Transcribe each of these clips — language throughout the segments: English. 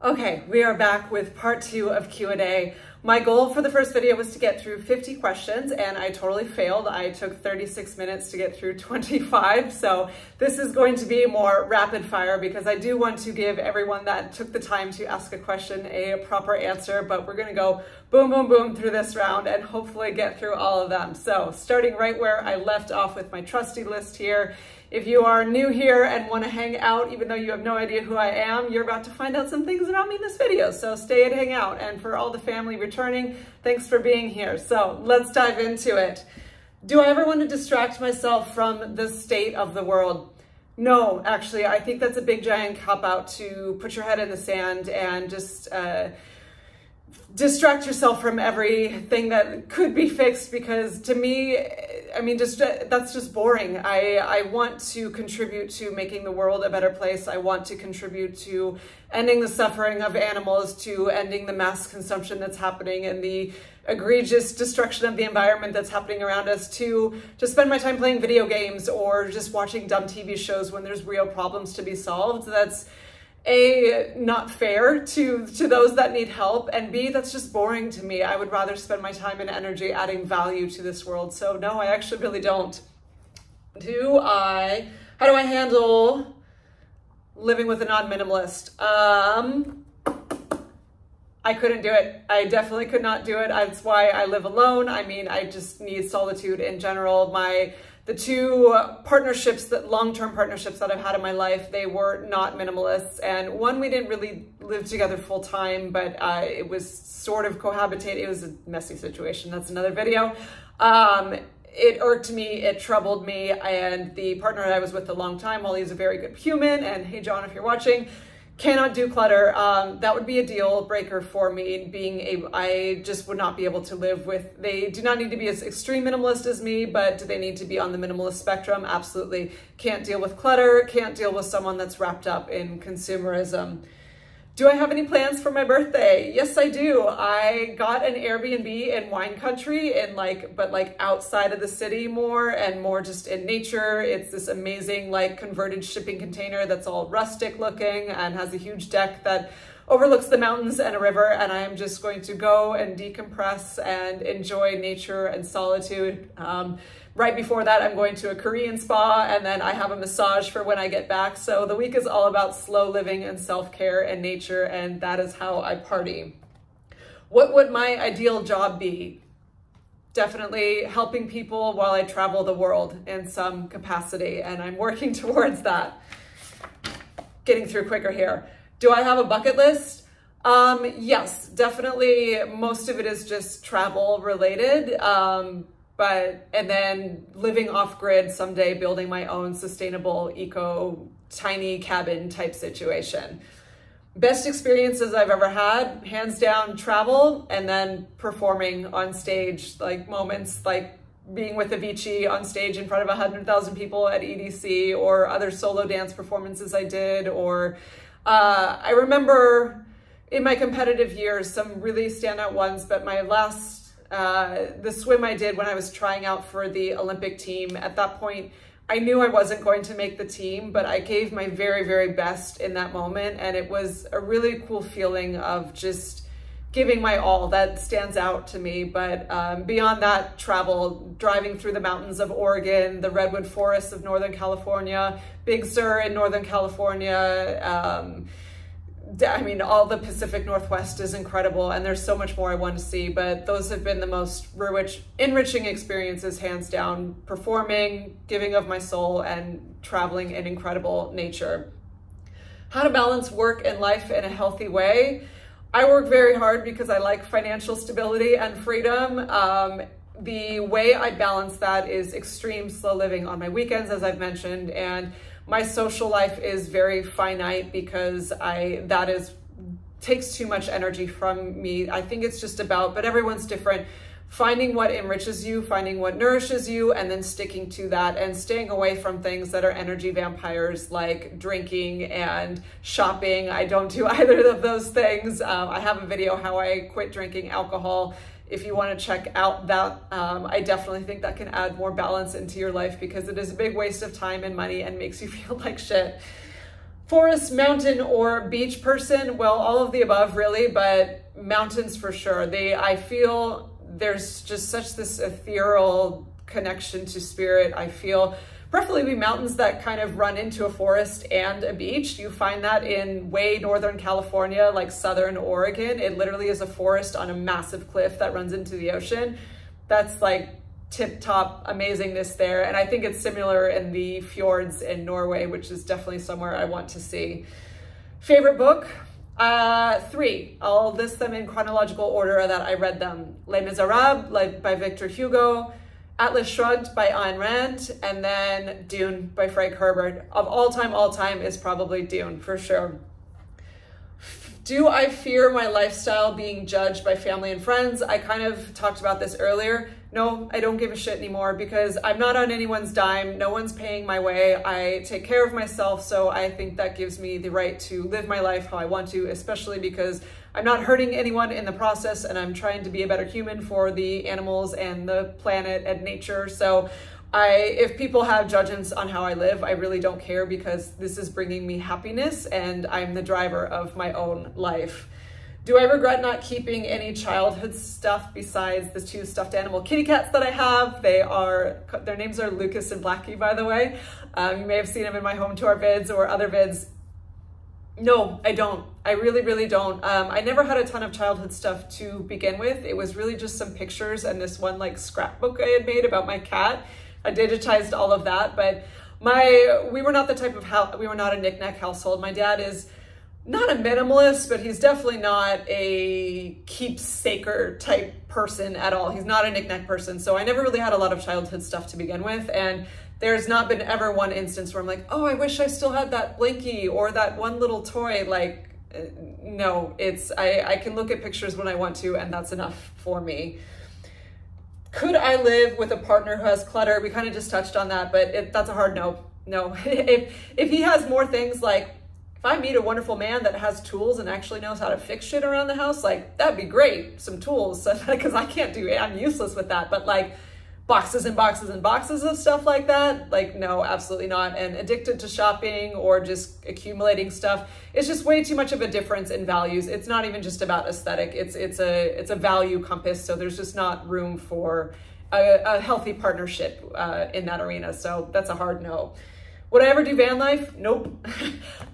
Okay, we are back with part 2 of Q&A. My goal for the first video was to get through 50 questions and I totally failed. I took 36 minutes to get through 25. So this is going to be more rapid fire because I do want to give everyone that took the time to ask a question a proper answer, but we're gonna go boom, boom, boom through this round and hopefully get through all of them. So starting right where I left off with my trusty list here. If you are new here and want to hang out, even though you have no idea who I am, you're about to find out some things about me in this video. So stay and hang out. And for all the family returning, thanks for being here. So let's dive into it. Do I ever want to distract myself from the state of the world? No, actually, I think that's a big giant cop-out to put your head in the sand and just distract yourself from everything that could be fixed, because to me, I mean, that's just boring. I want to contribute to making the world a better place. I want to contribute to ending the suffering of animals, to ending the mass consumption that's happening and the egregious destruction of the environment that's happening around us, to spend my time playing video games or just watching dumb TV shows when there's real problems to be solved. That's A, not fair to those that need help, and B, that's just boring to me. I would rather spend my time and energy adding value to this world. So no, I actually really don't. How do I handle living with a non-minimalist? I couldn't do it. I definitely could not do it. That's why I live alone. I mean, I just need solitude in general. The two partnerships, long-term partnerships that I've had in my life, they were not minimalists. And one, we didn't really live together full time, but it was sort of cohabitate. It was a messy situation. That's another video. It irked me, it troubled me. And the partner that I was with a long time, while he's a very good human, and hey, John, if you're watching, cannot do clutter. That would be a deal breaker for me. I just would not be able to live with, they do not need to be as extreme minimalist as me, but do they need to be on the minimalist spectrum? Absolutely. Can't deal with clutter, can't deal with someone that's wrapped up in consumerism. Do I have any plans for my birthday? Yes, I do. I got an Airbnb in wine country, but outside of the city more and more just in nature. It's this amazing converted shipping container that's all rustic looking and has a huge deck that overlooks the mountains and a river. And I am just going to go and decompress and enjoy nature and solitude. Right before that, I'm going to a Korean spa, and then I have a massage for when I get back. So the week is all about slow living and self-care and nature, and that is how I party. What would my ideal job be? Definitely helping people while I travel the world in some capacity, and I'm working towards that. Getting through quicker here. Do I have a bucket list? Yes, definitely. Most of it is just travel related. And then living off grid someday, building my own sustainable tiny cabin type situation. Best experiences I've ever had, hands down, travel, and then performing on stage, moments like being with Avicii on stage in front of 100,000 people at EDC, or other solo dance performances I did, or I remember in my competitive years, some really standout ones, but my last the swim I did when I was trying out for the Olympic team, at that point, I knew I wasn't going to make the team, but I gave my very, very best in that moment. And it was a really cool feeling of just giving my all. That stands out to me. But beyond that, travel, driving through the mountains of Oregon, the redwood forests of Northern California, Big Sur in Northern California, I mean, all the Pacific Northwest is incredible, and there's so much more I want to see, but those have been the most enriching experiences, hands down, performing, giving of my soul, and traveling in incredible nature. How to balance work and life in a healthy way? I work very hard because I like financial stability and freedom. The way I balance that is extreme slow living on my weekends, as I've mentioned, and my social life is very finite because takes too much energy from me. I think it's just about, but everyone's different, finding what enriches you, finding what nourishes you, and then sticking to that and staying away from things that are energy vampires like drinking and shopping. I don't do either of those things. I have a video how I quit drinking alcohol. If you want to check out that, I definitely think that can add more balance into your life because it is a big waste of time and money and makes you feel like shit. Forest, mountain, or beach person? Well, all of the above really, but mountains for sure. I feel there's just such this ethereal connection to spirit. I feel preferably mountains that kind of run into a forest and a beach. You find that in way northern California, like southern Oregon. It literally is a forest on a massive cliff that runs into the ocean. That's like tip-top amazingness there. And I think it's similar in the fjords in Norway, which is definitely somewhere I want to see. Favorite book? 3. I'll list them in chronological order that I read them. Les Miserables by Victor Hugo, Atlas Shrugged by Ayn Rand, and then Dune by Frank Herbert. Of all time is probably Dune for sure. Do I fear my lifestyle being judged by family and friends? I kind of talked about this earlier. No, I don't give a shit anymore because I'm not on anyone's dime. No one's paying my way. I take care of myself. So I think that gives me the right to live my life how I want to, especially because I'm not hurting anyone in the process and I'm trying to be a better human for the animals and the planet and nature. So if people have judgments on how I live, I really don't care because this is bringing me happiness and I'm the driver of my own life. Do I regret not keeping any childhood stuff besides the 2 stuffed animal kitty cats that I have? Their names are Lucas and Blackie, by the way. You may have seen them in my home tour vids or other vids. No, I don't. I really, really don't. I never had a ton of childhood stuff to begin with. It was really just some pictures and this one like scrapbook I had made about my cat. I digitized all of that, but we were not the type of we were not a knick-knack household. My dad is not a minimalist, but he's definitely not a keepsaker type person at all. He's not a knick-knack person. So I never really had a lot of childhood stuff to begin with. And there's not been ever one instance where I'm like, oh, I wish I still had that blinky or that one little toy. Like, no, I can look at pictures when I want to, and that's enough for me. Could I live with a partner who has clutter? We kind of just touched on that, but that's a hard no. No, if he has more things, like if I meet a wonderful man that has tools and actually knows how to fix shit around the house, like that'd be great. Some tools, because I can't do it. I'm useless with that. But like boxes and boxes and boxes of stuff like that, like no, absolutely not. And addicted to shopping or just accumulating stuff, it's just way too much of a difference in values. It's not even just about aesthetic. It's a value compass. So there's just not room for a healthy partnership in that arena. So that's a hard no. Would I ever do van life? Nope.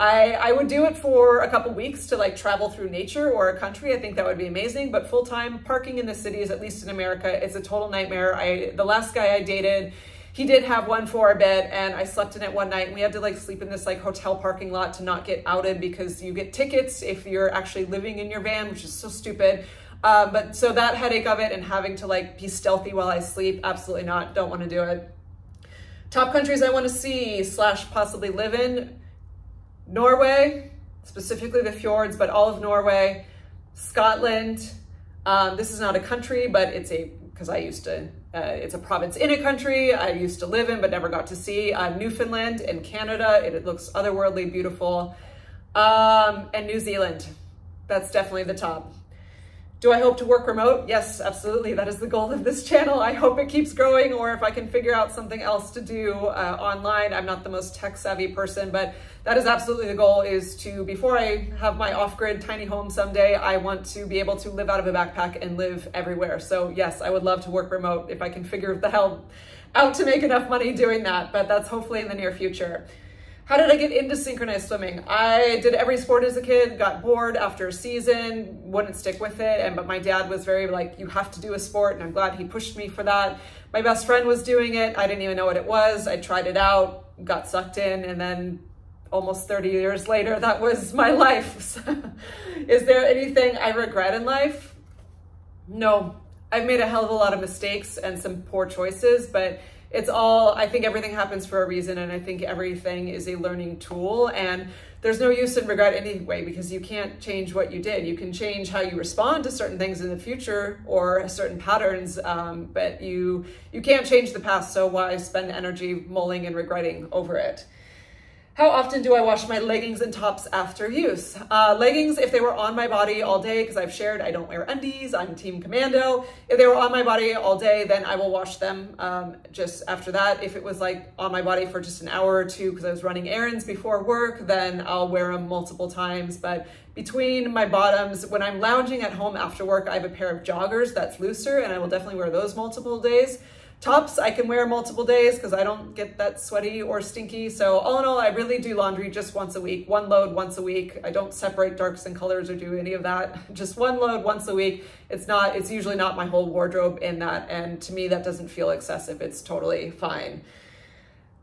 I would do it for a couple weeks to like travel through nature or a country. I think that would be amazing, but full-time parking in the cities, at least in America, it's a total nightmare. The last guy I dated, he did have one for a bed and I slept in it one night and we had to like sleep in this like hotel parking lot to not get outed because you get tickets if you're actually living in your van, which is so stupid. But so that headache of it and having to like be stealthy while I sleep, absolutely not. Don't want to do it. Top countries I want to see / possibly live in: Norway, specifically the fjords, but all of Norway, Scotland. This is not a country, but it's a province in a country I used to live in, but never got to see. Newfoundland and Canada, it looks otherworldly beautiful. And New Zealand, that's definitely the top. Do I hope to work remote? Yes, absolutely. That is the goal of this channel. I hope it keeps growing, or if I can figure out something else to do online. I'm not the most tech savvy person, but that is absolutely the goal, is to, before I have my off-grid tiny home someday, I want to be able to live out of a backpack and live everywhere. So yes, I would love to work remote if I can figure the hell out to make enough money doing that, but that's hopefully in the near future. How did I get into synchronized swimming? I did every sport as a kid, got bored after a season, wouldn't stick with it. But my dad was very like, you have to do a sport. And I'm glad he pushed me for that. My best friend was doing it. I didn't even know what it was. I tried it out, got sucked in. And then almost 30 years later, that was my life. So, is there anything I regret in life? No, I've made a hell of a lot of mistakes and some poor choices, but it's all, I think everything happens for a reason, and I think everything is a learning tool, and there's no use in regret anyway, because you can't change what you did. You can change how you respond to certain things in the future or certain patterns, but you can't change the past, so why spend energy mulling and regretting over it? How often do I wash my leggings and tops after use? Leggings, if they were on my body all day, because I've shared I don't wear undies, I'm team commando. If they were on my body all day, then I will wash them just after that. If it was like on my body for just an hour or two because I was running errands before work, then I'll wear them multiple times. But between my bottoms, when I'm lounging at home after work, I have a pair of joggers that's looser and I will definitely wear those multiple days. Tops, I can wear multiple days because I don't get that sweaty or stinky. So all in all, I really do laundry just once a week, one load once a week. I don't separate darks and colors or do any of that. Just one load once a week. It's usually not my whole wardrobe in that. And to me, that doesn't feel excessive. It's totally fine.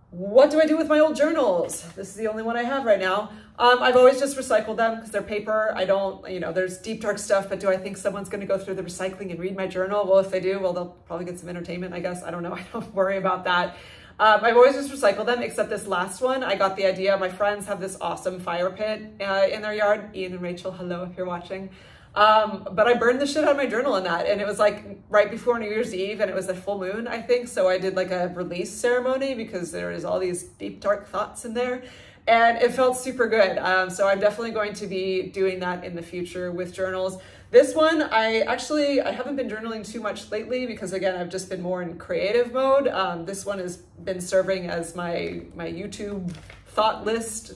What do I do with my old journals? This is the only one I have right now. I've always just recycled them because they're paper. I don't, there's deep, dark stuff, but do I think someone's going to go through the recycling and read my journal? Well, if they do, well, they'll probably get some entertainment, I guess. I don't know. I don't worry about that. I've always just recycled them, except this last one. I got the idea. My friends have this awesome fire pit in their yard. Ian and Rachel, hello if you're watching. But I burned the shit out of my journal in that. And it was like right before New Year's Eve and it was a full moon, I think. So I did like a release ceremony because there is all these deep, dark thoughts in there. And it felt super good. So I'm definitely going to be doing that in the future with journals. This one, I haven't been journaling too much lately because again, I've just been more in creative mode. This one has been serving as my YouTube thought list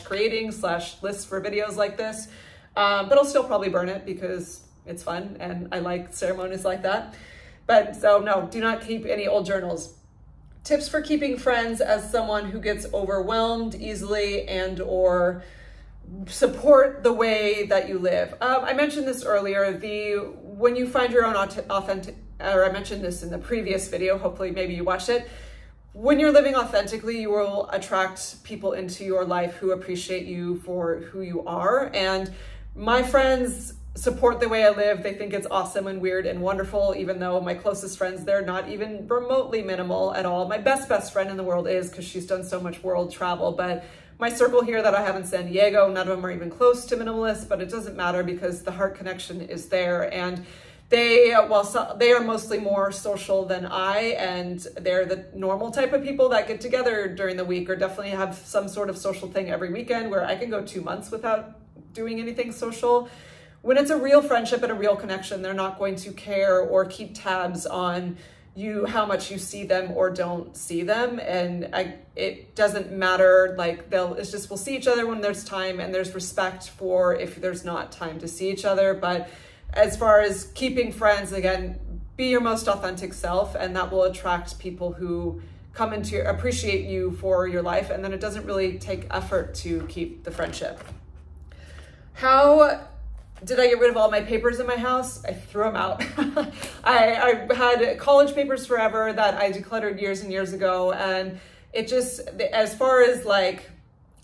/ creating / list for videos like this. But I'll still probably burn it because it's fun and I like ceremonies like that. But so no, do not keep any old journals. Tips for keeping friends as someone who gets overwhelmed easily and or support the way that you live. I mentioned this earlier, when you find your own authentic, or I mentioned this in the previous video, hopefully maybe you watched it. When you're living authentically, you will attract people into your life who appreciate you for who you are. And my friends support the way I live. They think it's awesome and weird and wonderful, even though my closest friends, they're not even remotely minimal at all. My best friend in the world is, because she's done so much world travel, but my circle here that I have in San Diego, none of them are even close to minimalist, but it doesn't matter because the heart connection is there. And they are mostly more social than I, and they're the normal type of people that get together during the week or definitely have some sort of social thing every weekend, where I can go 2 months without doing anything social. When it's a real friendship and a real connection, they're not going to care or keep tabs on you, how much you see them or don't see them. And it doesn't matter, like we'll see each other when there's time, and there's respect for if there's not time to see each other. But as far as keeping friends, again, be your most authentic self, and that will attract people who come into appreciate you for your life. And then it doesn't really take effort to keep the friendship. How did I get rid of all my papers in my house? I threw them out. I had college papers forever that I decluttered years and years ago. And it just, as far as like,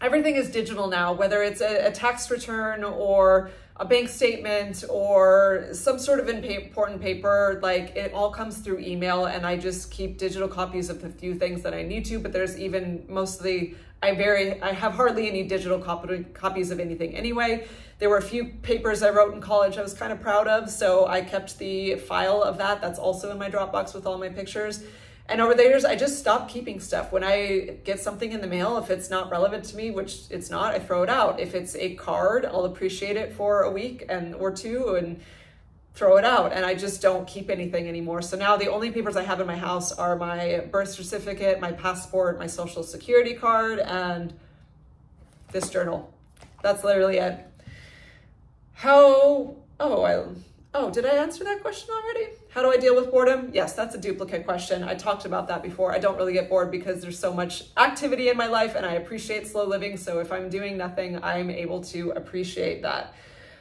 everything is digital now, whether it's a tax return or a bank statement or some sort of important paper, like it all comes through email, and I just keep digital copies of the few things that I need to, but there's even mostly, I have hardly any digital copies of anything anyway. There were a few papers I wrote in college I was kind of proud of, so I kept the file of that. That's also in my Dropbox with all my pictures. And over the years, I just stopped keeping stuff. When I get something in the mail, if it's not relevant to me, which it's not, I throw it out. If it's a card, I'll appreciate it for a week or two and throw it out. And I just don't keep anything anymore. So now the only papers I have in my house are my birth certificate, my passport, my social security card, and this journal. That's literally it. Did I answer that question already? How do I deal with boredom? Yes, that's a duplicate question. I talked about that before. I don't really get bored because there's so much activity in my life, and I appreciate slow living. So if I'm doing nothing, I'm able to appreciate that.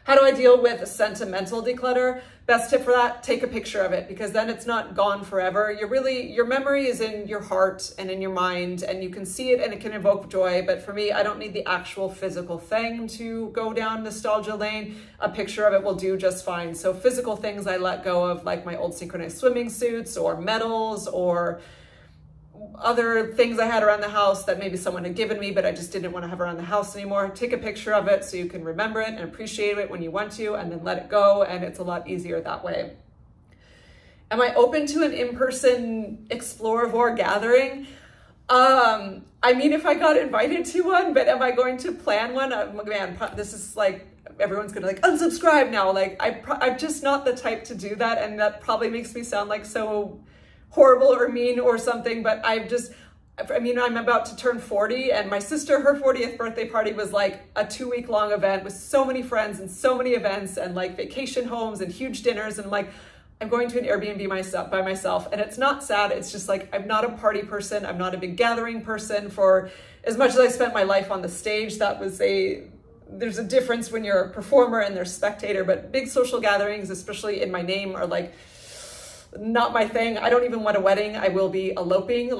How do I deal with sentimental declutter? Best tip for that, take a picture of it, because then it's not gone forever. Your memory is in your heart and in your mind, and you can see it and it can evoke joy. But for me, I don't need the actual physical thing to go down nostalgia lane. A picture of it will do just fine. So physical things I let go of, like my old synchronized swimming suits or medals or other things I had around the house that maybe someone had given me, but I just didn't want to have around the house anymore. Take a picture of it so you can remember it and appreciate it when you want to, and then let it go. And it's a lot easier that way. Am I open to an in-person Explorivore gathering? I mean, if I got invited to one, but am I going to plan one? Man, this is like, everyone's gonna like unsubscribe now. Like I'm just not the type to do that. And that probably makes me sound like so horrible or mean or something, but I mean, I'm about to turn 40, and my sister, her 40th birthday party was like a 2-week long event with so many friends and so many events and like vacation homes and huge dinners. And I'm like, I'm going to an Airbnb by myself. And it's not sad. It's just like, I'm not a party person. I'm not a big gathering person. For as much as I spent my life on the stage, there's a difference when you're a performer and there's spectator, but big social gatherings, especially in my name, are like not my thing. I don't even want a wedding. I will be eloping.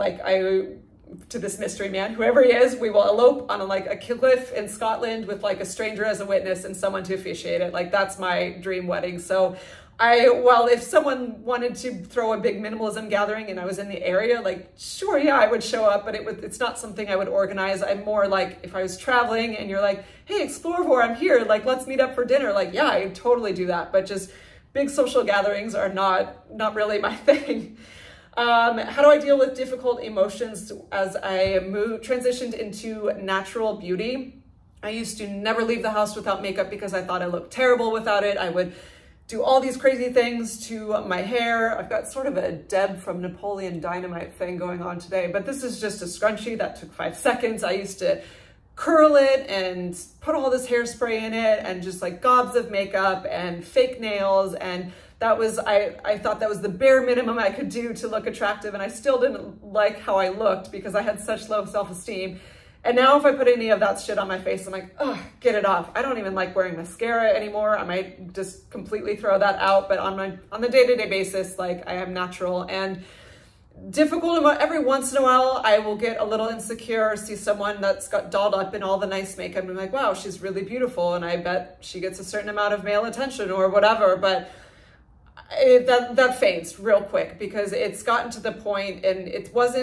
To this mystery man, whoever he is, we will elope on a cliff in Scotland with like a stranger as a witness and someone to officiate it. Like that's my dream wedding. So if someone wanted to throw a big minimalism gathering and I was in the area, like, sure, yeah, I would show up, but it's not something I would organize. I'm more like, if I was traveling and you're like, hey, Explorivore, I'm here, like, let's meet up for dinner. Like, yeah, I would totally do that. But just big social gatherings are not really my thing. How do I deal with difficult emotions as I transitioned into natural beauty? I used to never leave the house without makeup because I thought I looked terrible without it. I would do all these crazy things to my hair. I've got sort of a Deb from Napoleon Dynamite thing going on today, but this is just a scrunchie that took 5 seconds. I used to curl it and put all this hairspray in it and just like gobs of makeup and fake nails, and that was, I thought that was the bare minimum I could do to look attractive, and I still didn't like how I looked because I had such low self-esteem. And now if I put any of that shit on my face, I'm like, oh, get it off. I don't even like wearing mascara anymore. I might just completely throw that out, but on the day-to-day basis, like I am natural. And difficult, every once in a while, I will get a little insecure, see someone that's got dolled up in all the nice makeup, and I'm like, wow, she's really beautiful, and I bet she gets a certain amount of male attention or whatever, but that fades real quick because it's gotten to the point, and it was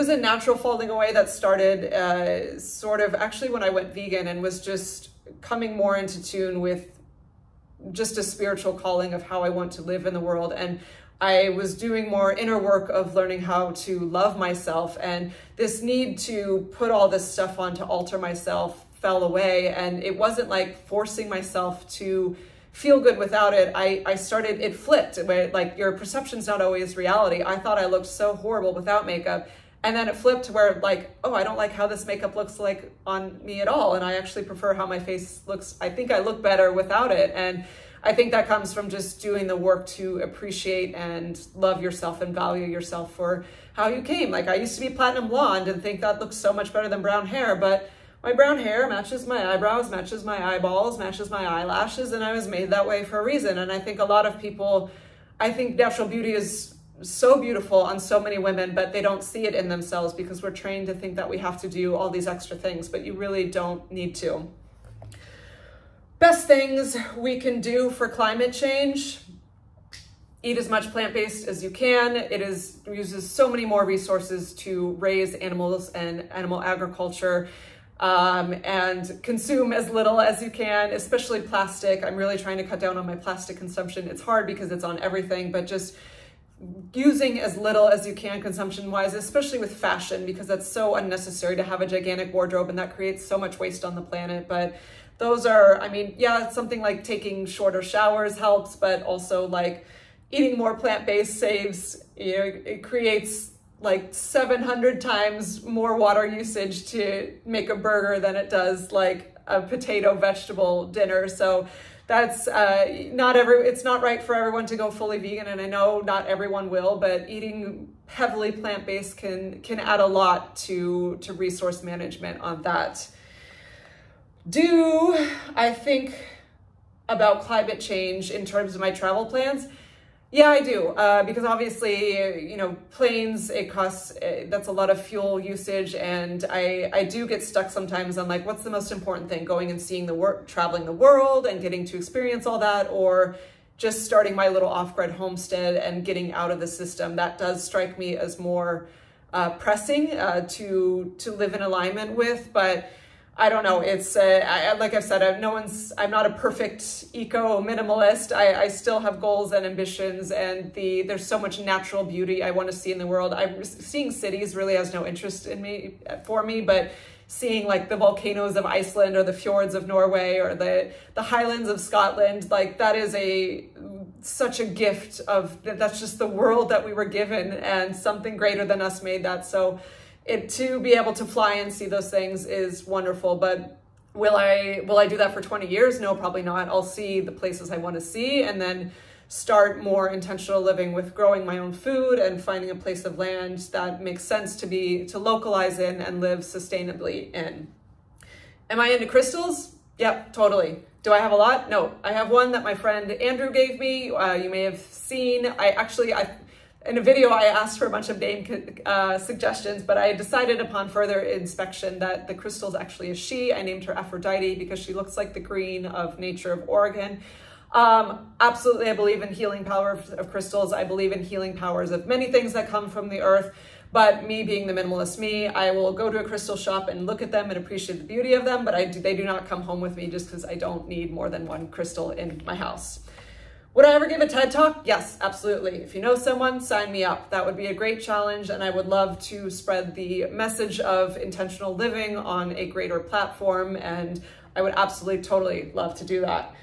a natural falling away that started sort of actually when I went vegan and was just coming more into tune with just a spiritual calling of how I want to live in the world. And I was doing more inner work of learning how to love myself, and this need to put all this stuff on to alter myself fell away. And it wasn't like forcing myself to feel good without it. It flipped where like your perception's not always reality. I thought I looked so horrible without makeup. And then it flipped to where like, oh, I don't like how this makeup looks like on me at all. And I actually prefer how my face looks. I think I look better without it. And I think that comes from just doing the work to appreciate and love yourself and value yourself for how you came. Like I used to be platinum blonde and think that looks so much better than brown hair, but my brown hair matches my eyebrows, matches my eyeballs, matches my eyelashes, and I was made that way for a reason. And I think a lot of people, I think natural beauty is so beautiful on so many women, but they don't see it in themselves because we're trained to think that we have to do all these extra things, but you really don't need to. Best things we can do for climate change: eat as much plant-based as you can. It uses so many more resources to raise animals and animal agriculture, and consume as little as you can, especially plastic. I'm really trying to cut down on my plastic consumption. It's hard because it's on everything, but just using as little as you can consumption-wise, especially with fashion, because that's so unnecessary to have a gigantic wardrobe and that creates so much waste on the planet. But those are, I mean, yeah, something like taking shorter showers helps, but also like eating more plant-based saves, you know, it creates like 700 times more water usage to make a burger than it does like a potato vegetable dinner. So that's it's not right for everyone to go fully vegan, and I know not everyone will, but eating heavily plant-based can add a lot to resource management on that. Do I think about climate change in terms of my travel plans? Yeah, I do, because obviously, you know, planes, it costs, that's a lot of fuel usage, and I do get stuck sometimes on like, what's the most important thing, going and seeing traveling the world and getting to experience all that, or just starting my little off-grid homestead and getting out of the system? That does strike me as more pressing to live in alignment with, but I don't know. It's like I've said, I'm not a perfect eco minimalist. I still have goals and ambitions, and there's so much natural beauty I want to see in the world. Seeing cities really has no interest for me, but seeing like the volcanoes of Iceland or the fjords of Norway or the highlands of Scotland, like that is such a gift that's just the world that we were given, and something greater than us made that. So to be able to fly and see those things is wonderful. But will I do that for 20 years? No, probably not. I'll see the places I want to see and then start more intentional living with growing my own food and finding a place of land that makes sense to localize in and live sustainably in. Am I into crystals? Yep, totally. Do I have a lot? No, I have one that my friend Andrew gave me. You may have seen. In a video, I asked for a bunch of name suggestions, but I decided upon further inspection that the crystal is actually a she. I named her Aphrodite because she looks like the green of nature of Oregon. Absolutely, I believe in healing power of crystals. I believe in healing powers of many things that come from the earth. But me being the minimalist me, I will go to a crystal shop and look at them and appreciate the beauty of them, but they do not come home with me just because I don't need more than one crystal in my house. Would I ever give a TED Talk? Yes, absolutely. If you know someone, sign me up. That would be a great challenge, and I would love to spread the message of intentional living on a greater platform, and I would absolutely, totally love to do that.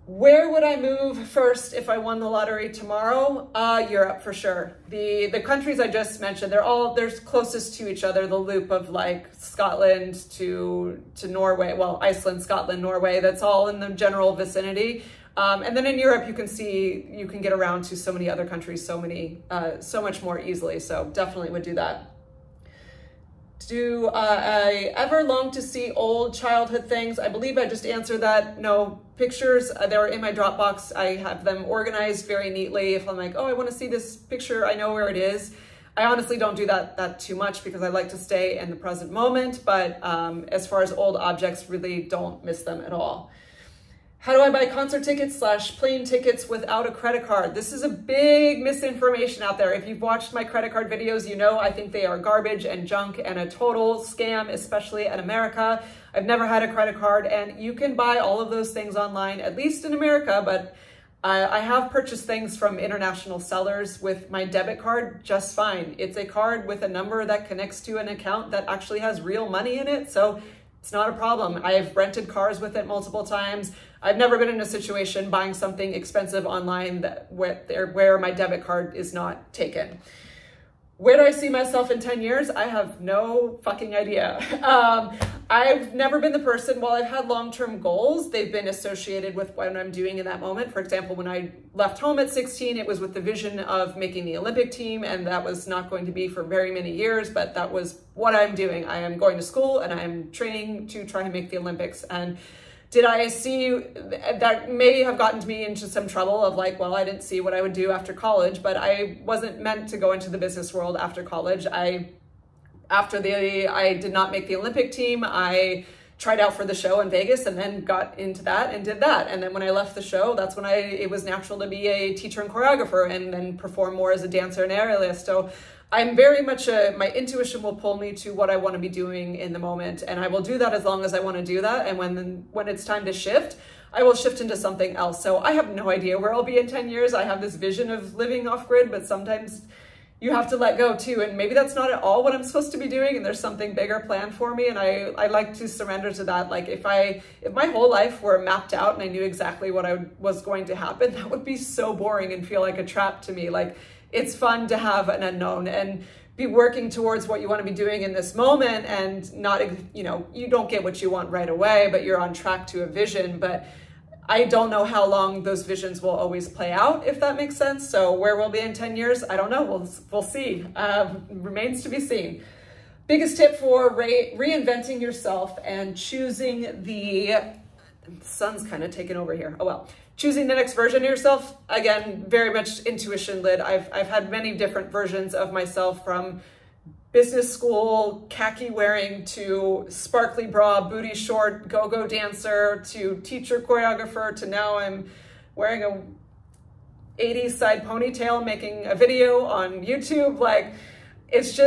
Where would I move first if I won the lottery tomorrow? Europe for sure. The countries I just mentioned, they're closest to each other. The loop of like Scotland to Norway, well, Iceland, Scotland, Norway, that's all in the general vicinity. And then in Europe, you can get around to so many other countries, so much more easily. So definitely would do that. Do I ever long to see old childhood things? I believe I just answered that. No. Pictures, they're in my Dropbox. I have them organized very neatly. If I'm like, oh, I want to see this picture, I know where it is. I honestly don't do that too much because I like to stay in the present moment. But as far as old objects, really don't miss them at all. How do I buy concert tickets / plane tickets without a credit card? This is a big misinformation out there. If you've watched my credit card videos, you know I think they are garbage and junk and a total scam, especially in America. I've never had a credit card, and you can buy all of those things online, at least in America, but I have purchased things from international sellers with my debit card just fine. It's a card with a number that connects to an account that actually has real money in it, so it's not a problem. I've rented cars with it multiple times. I've never been in a situation buying something expensive online where my debit card is not taken. Where do I see myself in 10 years? I have no fucking idea. I've never been the person, while I've had long-term goals, they've been associated with what I'm doing in that moment. For example, when I left home at 16, it was with the vision of making the Olympic team, and that was not going to be for very many years, but that was what I'm doing. I am going to school and I'm training to try to make the Olympics. And did I see that may have gotten me into some trouble of like, well, I didn't see what I would do after college, but I wasn't meant to go into the business world after college. I did not make the Olympic team. I tried out for the show in Vegas and then got into that and did that. And then when I left the show, that's when it was natural to be a teacher and choreographer and then perform more as a dancer and aerialist. So I'm very much my intuition will pull me to what I want to be doing in the moment. And I will do that as long as I want to do that. And when it's time to shift, I will shift into something else. So I have no idea where I'll be in 10 years. I have this vision of living off grid, but sometimes you have to let go too. And maybe that's not at all what I'm supposed to be doing. And there's something bigger planned for me. And I like to surrender to that. Like if my whole life were mapped out and I knew exactly what was going to happen, that would be so boring and feel like a trap to me. Like it's fun to have an unknown and be working towards what you want to be doing in this moment and not, you don't get what you want right away, but you're on track to a vision. But I don't know how long those visions will always play out, if that makes sense. So where we'll be in 10 years, I don't know. We'll see. Remains to be seen. Biggest tip for reinventing yourself and choosing the sun's kind of taken over here. Oh, well. Choosing the next version of yourself, again, very much intuition led. I've had many different versions of myself, from business school, khaki wearing, to sparkly bra, booty short, go-go dancer, to teacher choreographer, to now I'm wearing a 80s side ponytail, making a video on YouTube. Like, it's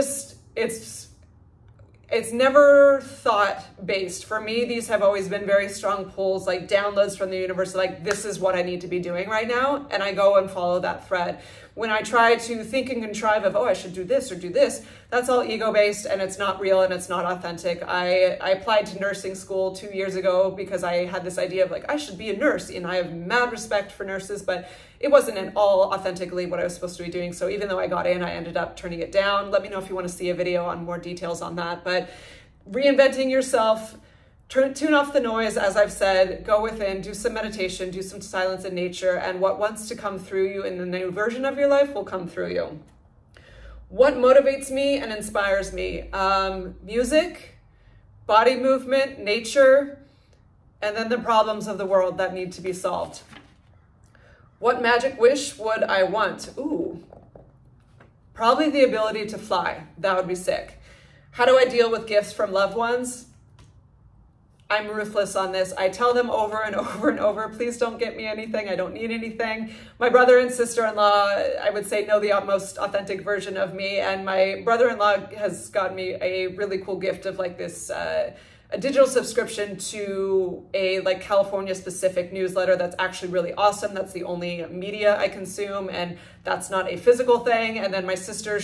it's never thought-based. For me, these have always been very strong pulls, like downloads from the universe, like this is what I need to be doing right now, and I go and follow that thread. When I try to think and contrive of, oh, I should do this or do this, that's all ego-based, and it's not real and it's not authentic. I applied to nursing school 2 years ago because I had this idea of like, I should be a nurse, and I have mad respect for nurses, but it wasn't at all authentically what I was supposed to be doing. So even though I got in, I ended up turning it down. Let me know if you want to see a video on more details on that. But reinventing yourself, tune off the noise, as I've said, go within, do some meditation, do some silence in nature, and what wants to come through you in the new version of your life will come through you. What motivates me and inspires me? Music, body movement, nature, and then the problems of the world that need to be solved. What magic wish would I want? Ooh, probably the ability to fly. That would be sick. How do I deal with gifts from loved ones? I'm ruthless on this. I tell them over and over and over, please don't get me anything. I don't need anything. My brother and sister-in-law, I would say, know the most authentic version of me. And my brother-in-law has got me a really cool gift of like this, a digital subscription to a like California specific newsletter that's actually really awesome. That's the only media I consume, and that's not a physical thing. And then my sister,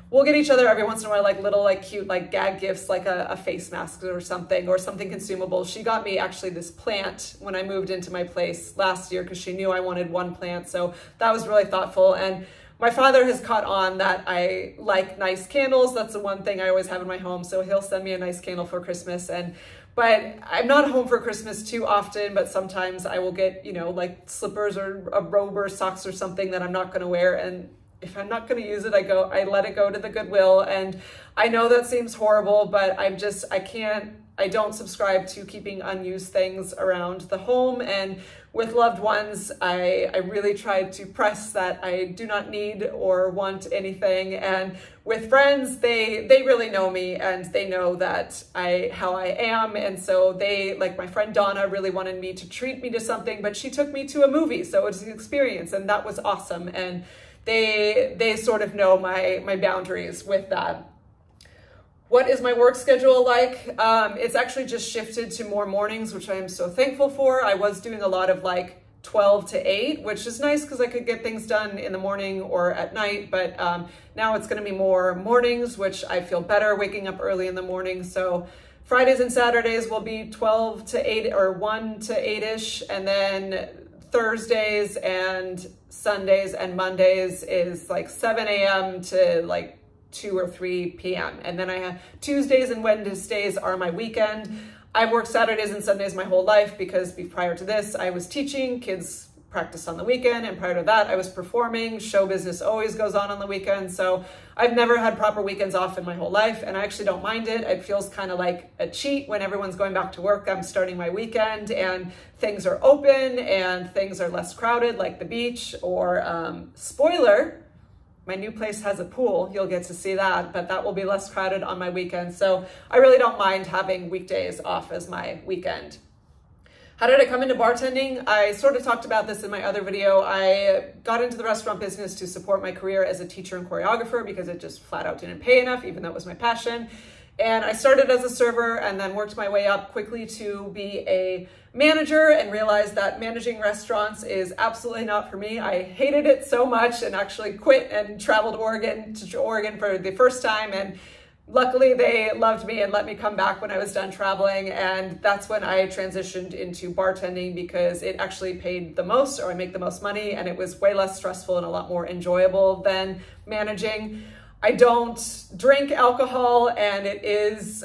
we'll get each other every once in a while like little like cute like gag gifts, like a face mask or something consumable. She got me actually this plant when I moved into my place last year because she knew I wanted one plant. So that was really thoughtful. And my father has caught on that I like nice candles. That's the one thing I always have in my home. So he'll send me a nice candle for Christmas. But I'm not home for Christmas too often, but sometimes I will get, like slippers or a robe or socks or something that I'm not going to wear. And if I'm not going to use it, I let it go to the Goodwill. And I know that seems horrible, but I don't subscribe to keeping unused things around the home. And with loved ones, I really try to press that I do not need or want anything. And with friends, they really know me and they know that how I am. And so like my friend Donna really wanted me to treat me to something, but she took me to a movie. So it was an experience and that was awesome. And they sort of know my boundaries with that. What is my work schedule like? It's actually just shifted to more mornings, which I am so thankful for. I was doing a lot of like 12 to 8, which is nice because I could get things done in the morning or at night. But now it's going to be more mornings, which I feel better waking up early in the morning. So Fridays and Saturdays will be 12 to 8 or 1 to 8-ish. And then Thursdays and Sundays and Mondays is like 7 a.m. to like 2 or 3 p.m. And then I have Tuesdays and Wednesdays are my weekend. I've worked Saturdays and Sundays my whole life because prior to this, I was teaching, kids practiced on the weekend. And prior to that, I was performing. Show business always goes on the weekend. So I've never had proper weekends off in my whole life. And I actually don't mind it. It feels kind of like a cheat when everyone's going back to work. I'm starting my weekend and things are open and things are less crowded, like the beach or spoiler, my new place has a pool. You'll get to see that, but that will be less crowded on my weekend. So I really don't mind having weekdays off as my weekend. How did I come into bartending? I sort of talked about this in my other video. I got into the restaurant business to support my career as a teacher and choreographer because it just flat out didn't pay enough, even though it was my passion. And I started as a server and then worked my way up quickly to be a manager and realized that managing restaurants is absolutely not for me. I hated it so much and actually quit and traveled to Oregon for the first time. And luckily they loved me and let me come back when I was done traveling. And that's when I transitioned into bartending because it actually paid the most, or I make the most money, and it was way less stressful and a lot more enjoyable than managing. I don't drink alcohol, and it's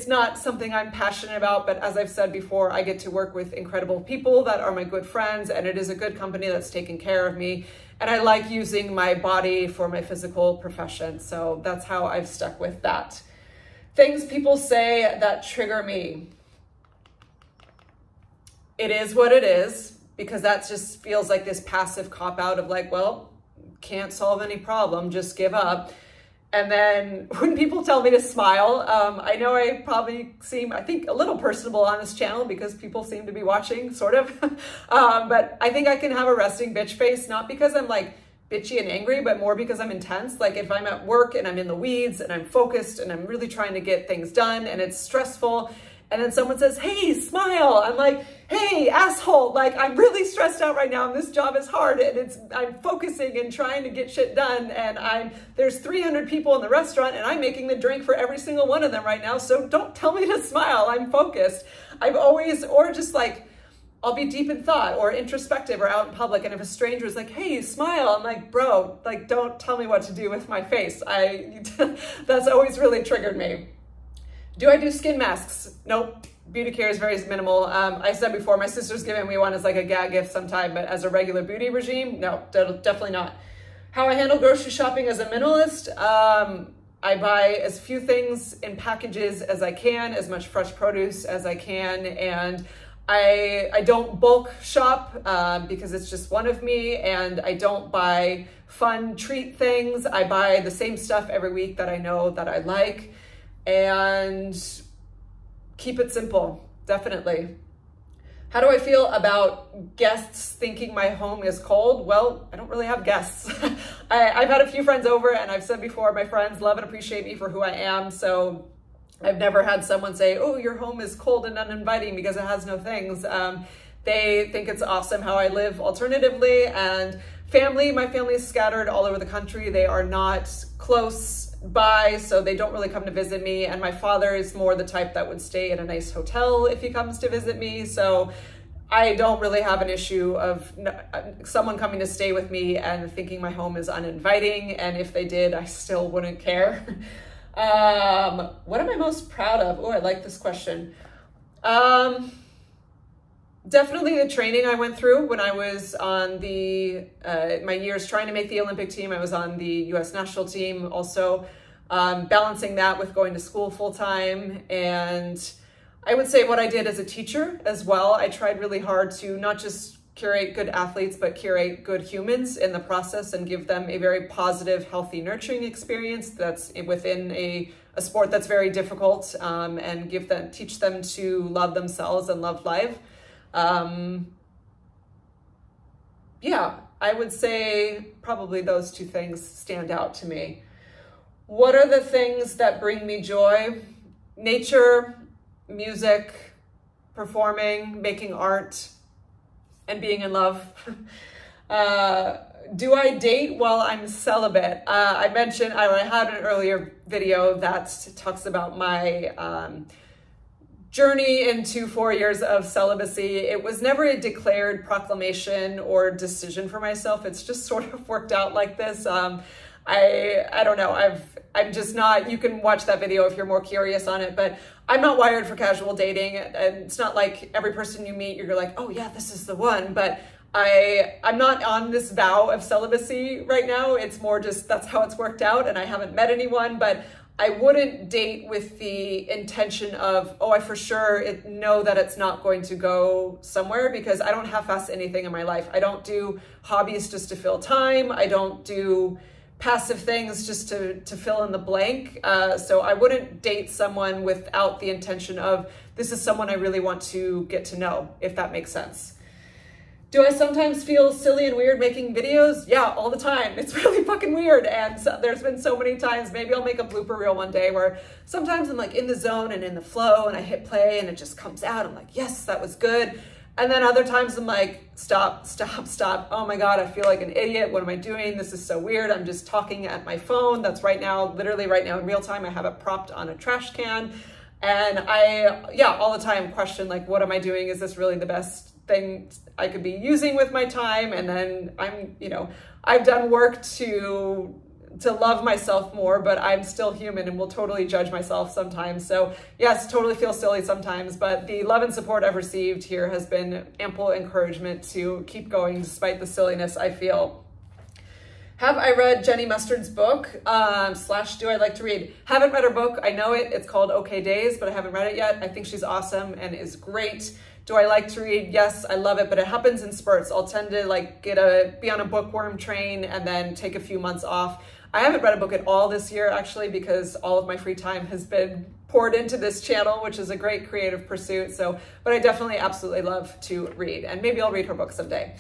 not something I'm passionate about, but as I've said before, I get to work with incredible people that are my good friends, and it is a good company that's taking care of me. And I like using my body for my physical profession. So that's how I've stuck with that. Things people say that trigger me. It is what it is, because that just feels like this passive cop-out of like, well, can't solve any problem, just give up. And then when people tell me to smile, I know I probably seem, I think, a little personable on this channel because people seem to be watching, sort of. But I think I can have a resting bitch face, not because I'm like bitchy and angry, but more because I'm intense. Like if I'm at work and I'm in the weeds and I'm focused and I'm really trying to get things done and it's stressful, and then someone says, hey, smile. I'm like, hey, asshole. Like I'm really stressed out right now and this job is hard and I'm focusing and trying to get shit done. And there's 300 people in the restaurant and I'm making the drink for every single one of them right now. So don't tell me to smile. I'm focused. I've always, or just like, I'll be deep in thought or introspective or out in public. And if a stranger is like, hey, smile, I'm like, bro, like, don't tell me what to do with my face. That's always really triggered me. Do I do skin masks? Nope. Beauty care is very minimal. I said before, my sister's giving me one as like a gag gift sometime, but as a regular beauty regime, no, definitely not. How I handle grocery shopping as a minimalist, I buy as few things in packages as I can, as much fresh produce as I can, and I don't bulk shop because it's just one of me, and I don't buy fun treat things. I buy the same stuff every week that I know that I like, and keep it simple, definitely. How do I feel about guests thinking my home is cold? Well, I don't really have guests. I've had a few friends over, and I've said before, my friends love and appreciate me for who I am, so I've never had someone say, oh, your home is cold and uninviting because it has no things. They think it's awesome how I live alternatively. And my family is scattered all over the country. They are not close by, so they don't really come to visit me. And my father is more the type that would stay in a nice hotel if he comes to visit me. So I don't really have an issue of someone coming to stay with me and thinking my home is uninviting. And if they did, I still wouldn't care. What am I most proud of? Oh, I like this question. Definitely the training I went through when I was on my years trying to make the Olympic team. I was on the US national team, also balancing that with going to school full time. And I would say what I did as a teacher as well. I tried really hard to not just curate good athletes, but curate good humans in the process and give them a very positive, healthy, nurturing experience that's within a sport that's very difficult, and teach them to love themselves and love life. Yeah, I would say probably those two things stand out to me. What are the things that bring me joy? Nature, music, performing, making art, and being in love. Do I date while I'm celibate? I mentioned, I had an earlier video that talks about my journey into 4 years of celibacy. It was never a declared proclamation or decision for myself. It's just sort of worked out like this. I don't know. I'm just not, you can watch that video if you're more curious on it, but I'm not wired for casual dating. And it's not like every person you meet, you're like, oh yeah, this is the one. But I'm not on this vow of celibacy right now. It's more just, that's how it's worked out. And I haven't met anyone, but I wouldn't date with the intention of, oh, I for sure know that it's not going to go somewhere, because I don't half-ass anything in my life. I don't do hobbies just to fill time. I don't do passive things just to fill in the blank. So I wouldn't date someone without the intention of, this is someone I really want to get to know, if that makes sense. Do I sometimes feel silly and weird making videos? Yeah, all the time. It's really fucking weird. And so, there's been so many times, maybe I'll make a blooper reel one day, where sometimes I'm like in the zone and in the flow and I hit play and it just comes out. I'm like, yes, that was good. And then other times I'm like, stop. Oh my God, I feel like an idiot. What am I doing? This is so weird. I'm just talking at my phone. That's literally right now in real time, I have it propped on a trash can. And all the time question, like, what am I doing? Is this really the best thing I could be using with my time? And then I've done work to love myself more, but I'm still human and will totally judge myself sometimes. So yes, totally feel silly sometimes, but the love and support I've received here has been ample encouragement to keep going despite the silliness I feel. Have I read Jenny Mustard's book? / do I like to read? Haven't read her book. I know it. It's called Okay Days, but I haven't read it yet. I think she's awesome and is great. Do I like to read? Yes, I love it, but it happens in spurts. I'll tend to be on a bookworm train and then take a few months off. I haven't read a book at all this year, actually, because all of my free time has been poured into this channel, which is a great creative pursuit. But I definitely absolutely love to read, and maybe I'll read her book someday.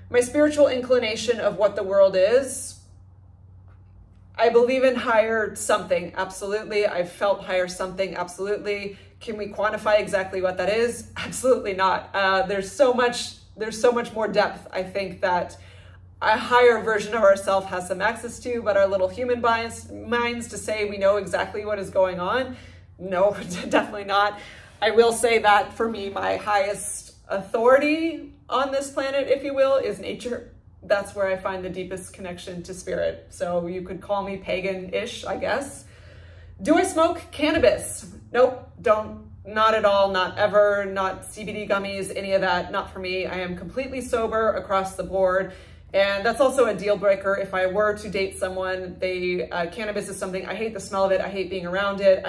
My spiritual inclination of what the world is, I believe in higher something, absolutely. I've felt higher something, absolutely. Can we quantify exactly what that is? Absolutely not. There's so much more depth, I think, that a higher version of ourselves has some access to, but our little human minds to say we know exactly what is going on, no, definitely not. I will say that for me, my highest authority on this planet, if you will, is nature. That's where I find the deepest connection to spirit. So you could call me pagan-ish, I guess. Do I smoke cannabis? Nope, don't, not at all, not ever, not CBD gummies, any of that, not for me. I am completely sober across the board. And that's also a deal breaker. If I were to date someone, cannabis is something, I hate the smell of it. I hate being around it.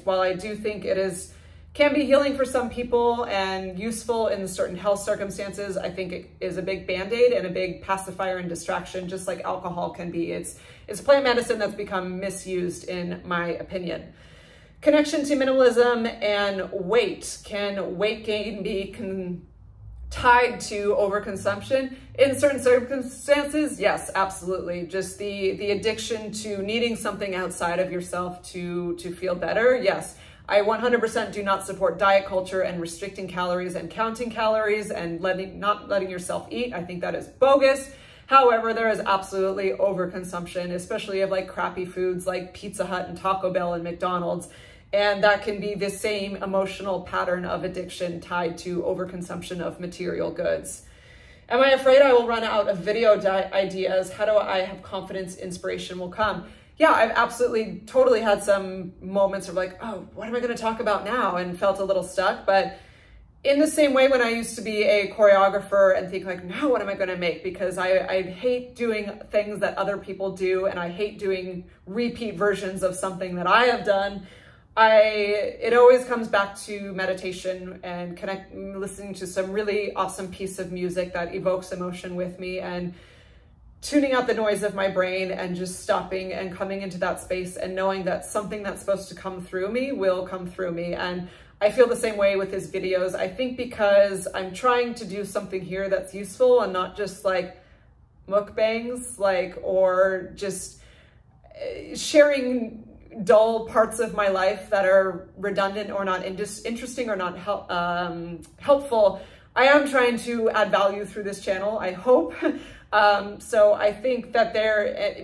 While I do think it can be healing for some people and useful in certain health circumstances, I think it is a big band-aid and a big pacifier and distraction, just like alcohol can be. It's plant medicine that's become misused, in my opinion. Connection to minimalism and weight. Can weight gain be tied to overconsumption? In certain circumstances, yes, absolutely. Just the addiction to needing something outside of yourself to feel better, yes. I 100% do not support diet culture and restricting calories and counting calories and not letting yourself eat. I think that is bogus. However, there is absolutely overconsumption, especially of like crappy foods like Pizza Hut and Taco Bell and McDonald's. And that can be the same emotional pattern of addiction tied to overconsumption of material goods. Am I afraid I will run out of video ideas? How do I have confidence inspiration will come? Yeah, I've absolutely totally had some moments of like, oh, what am I going to talk about now? And felt a little stuck. But in the same way, when I used to be a choreographer and think like, now what am I going to make? Because I hate doing things that other people do. And I hate doing repeat versions of something that I have done. It always comes back to meditation and listening to some really awesome piece of music that evokes emotion with me and tuning out the noise of my brain and just stopping and coming into that space and knowing that something that's supposed to come through me will come through me. And I feel the same way with his videos. I think because I'm trying to do something here that's useful and not just like mukbangs, or just sharing dull parts of my life that are redundant or not interesting or not helpful. I am trying to add value through this channel, I hope. So I think that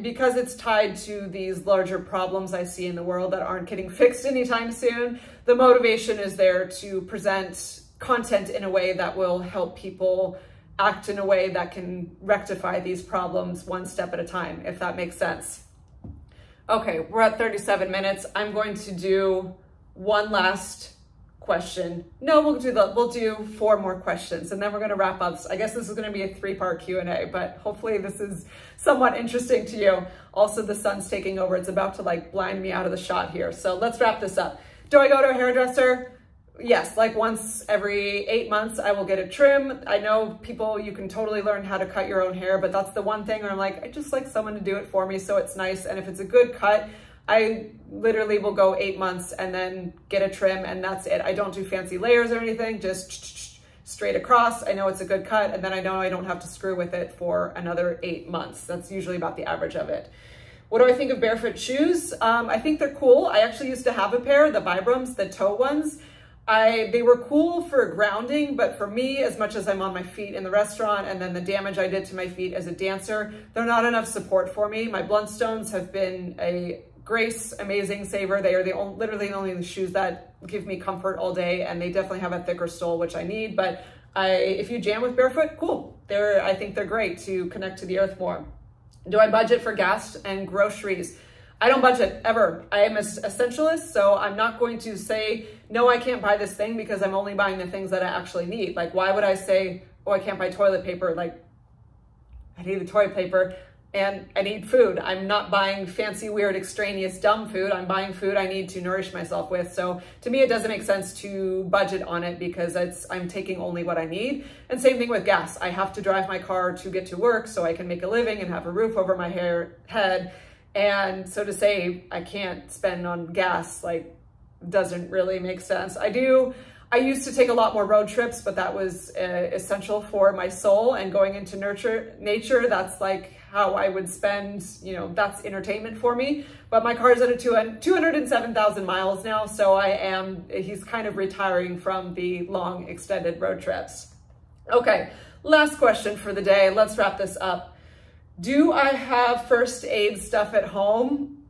because it's tied to these larger problems I see in the world that aren't getting fixed anytime soon, the motivation is there to present content in a way that will help people act in a way that can rectify these problems one step at a time, if that makes sense. Okay, we're at 37 minutes. I'm going to do one last question. No, we'll do 4 more questions and then we're going to wrap up. I guess this is going to be a 3-part Q&A, but hopefully this is somewhat interesting to you. Also, the sun's taking over. It's about to like blind me out of the shot here. So let's wrap this up. Do I go to a hairdresser? Yes, like once every 8 months, I will get a trim. I know people, you can totally learn how to cut your own hair, but that's the one thing where I'm like, I just like someone to do it for me so it's nice. And if it's a good cut, I literally will go 8 months and then get a trim and that's it. I don't do fancy layers or anything, just straight across. I know it's a good cut and then I know I don't have to screw with it for another 8 months. That's usually about the average of it. What do I think of barefoot shoes? I think they're cool. I actually used to have a pair, the Vibrams, the toe ones. They were cool for grounding, but for me, as much as I'm on my feet in the restaurant and then the damage I did to my feet as a dancer, they're not enough support for me. My Bluntstones have been a grace, amazing saver. They are literally the only shoes that give me comfort all day, and they definitely have a thicker sole, which I need. But if you jam with barefoot, cool. I think they're great to connect to the earth more. Do I budget for gas and groceries? I don't budget ever. I am an essentialist, so I'm not going to say, no, I can't buy this thing because I'm only buying the things that I actually need. Like, why would I say, oh, I can't buy toilet paper? Like, I need the toilet paper and I need food. I'm not buying fancy, weird, extraneous, dumb food. I'm buying food I need to nourish myself with. So to me, it doesn't make sense to budget on it because I'm taking only what I need. And same thing with gas. I have to drive my car to get to work so I can make a living and have a roof over my head. And so to say I can't spend on gas, like, doesn't really make sense. I I used to take a lot more road trips, but that was essential for my soul, and going into nature, that's like how I would spend, you know, that's entertainment for me. But my car's at 207,000 miles now, so he's kind of retiring from the long extended road trips. Okay, last question for the day. Let's wrap this up. Do I have first aid stuff at home?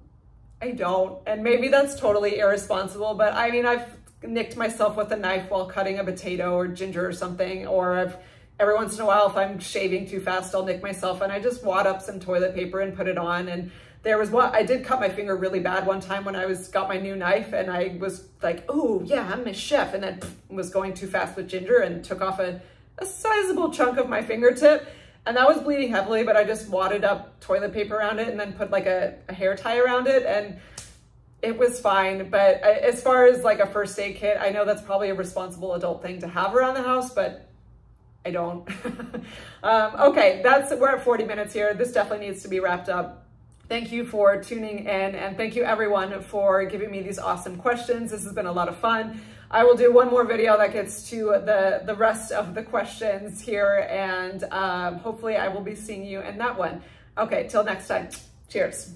I don't, and maybe that's totally irresponsible, but I mean, I've nicked myself with a knife while cutting a potato or ginger or something, or every once in a while, if I'm shaving too fast, I'll nick myself, and I just wad up some toilet paper and put it on. And I did cut my finger really bad one time when I got my new knife, and I was like, oh yeah, I'm a chef, and then was going too fast with ginger and took off a sizable chunk of my fingertip, and that was bleeding heavily, but I just wadded up toilet paper around it and then put like a hair tie around it, and it was fine. But as far as like a first aid kit, I know that's probably a responsible adult thing to have around the house, but I don't. Okay, we're at 40 minutes here. This definitely needs to be wrapped up. Thank you for tuning in, and thank you everyone for giving me these awesome questions. This has been a lot of fun. I will do one more video that gets to the rest of the questions here, and hopefully I will be seeing you in that one. Okay, till next time. Cheers.